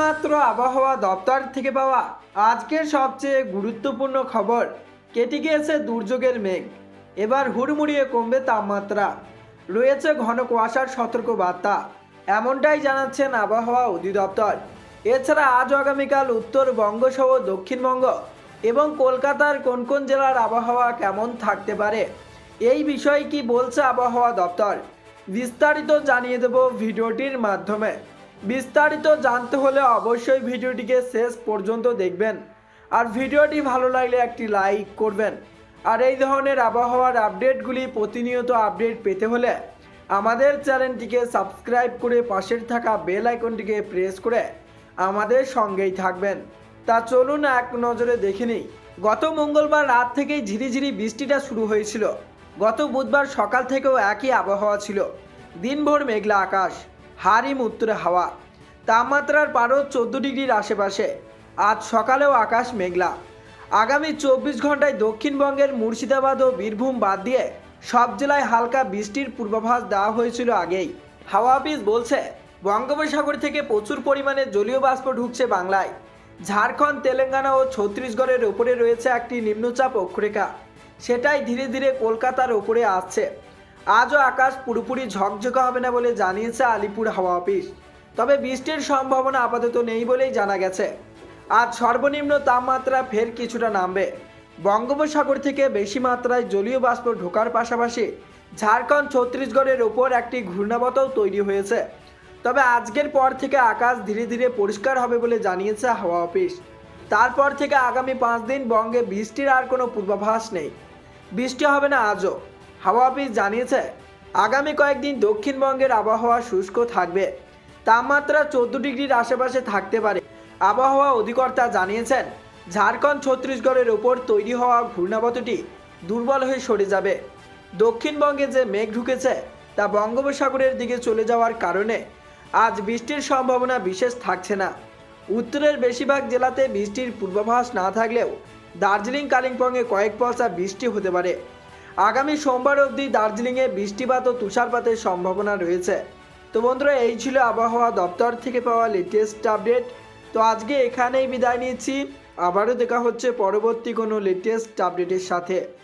এইমাত্র আবহাওয়া দপ্তর থেকে পাওয়া আজকের সবচেয়ে গুরুত্বপূর্ণ খবর, কেটে গিয়েছে দুর্যোগের মেঘ। এবার হুড়মুড়িয়ে কমবে তাপমাত্রা, রয়েছে ঘন কুয়াশার সতর্ক বার্তা, এমনটাই জানাচ্ছেন আবহাওয়া অধিদপ্তর। এছাড়া আজ আগামীকাল উত্তরবঙ্গ সহ দক্ষিণবঙ্গ এবং কলকাতার কোন কোন জেলার আবহাওয়া কেমন থাকতে পারে, এই বিষয়ে কি বলছে আবহাওয়া দপ্তর, বিস্তারিত জানিয়ে দেব ভিডিওটির মাধ্যমে। বিস্তারিত জানতে হলে অবশ্যই ভিডিওটিকে শেষ পর্যন্ত দেখবেন, আর ভিডিওটি ভালো লাগলে একটি লাইক করবেন। আর এই ধরনের আবহাওয়ার আপডেটগুলি প্রতিনিয়ত আপডেট পেতে হলে আমাদের চ্যানেলটিকে সাবস্ক্রাইব করে পাশের থাকা বেল আইকনটিকে প্রেস করে আমাদের সঙ্গেই থাকবেন। তা চলুন এক নজরে দেখে নিই। গত মঙ্গলবার রাত থেকেই ঝিরিঝিরি বৃষ্টিটা শুরু হয়েছিল। গত বুধবার সকাল থেকেও একই আবহাওয়া ছিল, দিনভর মেঘলা আকাশ, হারিম উত্তরে হাওয়া, তাপমাত্রার পারও 14 ডিগ্রির আশেপাশে। আজ সকালেও আকাশ মেঘলা। আগামী 24 ঘন্টায় দক্ষিণবঙ্গের মুর্শিদাবাদ ও বীরভূম বাদ দিয়ে সব জেলায় হালকা বৃষ্টির পূর্বাভাস দেওয়া হয়েছিল আগেই। হাওয়া অফিস বলছে, বঙ্গোপসাগর থেকে প্রচুর পরিমাণে জলীয় বাষ্প ঢুকছে বাংলায়। ঝাড়খণ্ড, তেলেঙ্গানা ও ছত্তিশগড়ের ওপরে রয়েছে একটি নিম্নচাপ অক্ষরেখা, সেটাই ধীরে ধীরে কলকাতার ওপরে আসছে। আজও আকাশ পুরোপুরি ঝকঝকে হবে না বলে জানিয়েছে আলিপুর হাওয়া অফিস, তবে বৃষ্টির সম্ভাবনা আপাতত নেই বলেই জানা গেছে। আজ সর্বনিম্ন তাপমাত্রা ফের কিছুটা নামবে। বঙ্গোপসাগর থেকে বেশি মাত্রায় জলীয় বাষ্প ঢোকার পাশাপাশি ঝাড়খণ্ড, ছত্তিশগড়ের ওপর একটি ঘূর্ণাবর্তও তৈরি হয়েছে। তবে আজকের পর থেকে আকাশ ধীরে ধীরে পরিষ্কার হবে বলে জানিয়েছে হাওয়া অফিস। তারপর থেকে আগামী 5 দিন বঙ্গে বৃষ্টির আর কোনো পূর্বাভাস নেই। বৃষ্টি হবে না আজও। হাওয়া অফিস জানিয়েছে, আগামী কয়েকদিন দক্ষিণবঙ্গের আবহাওয়া শুষ্ক থাকবে, তাপমাত্রা 14 ডিগ্রির আশেপাশে থাকতে পারে। আবহাওয়া অধিকর্তা জানিয়েছেন, ঝাড়খণ্ড, ছত্তিশগড়ের ওপর তৈরি হওয়া ঘূর্ণাবর্তটি দুর্বল হয়ে সরে যাবে। দক্ষিণবঙ্গে যে মেঘ ঢুকেছে তা বঙ্গোপসাগরের দিকে চলে যাওয়ার কারণে আজ বৃষ্টির সম্ভাবনা বিশেষ থাকছে না। উত্তরের বেশিরভাগ জেলাতে বৃষ্টির পূর্বাভাস না থাকলেও দার্জিলিং, কালিম্পংয়ে কয়েক পয়সা বৃষ্টি হতে পারে। আগামী সোমবার অবধি দার্জিলিংয়ে বৃষ্টিপাত ও তুষারপাতের সম্ভাবনা রয়েছে। তো বন্ধুরা, এই ছিল আবহাওয়া দপ্তর থেকে পাওয়া লেটেস্ট আপডেট। তো আজকে এখানেই বিদায় নিচ্ছি, আবারও দেখা হচ্ছে পরবর্তী কোনো লেটেস্ট আপডেটের সাথে।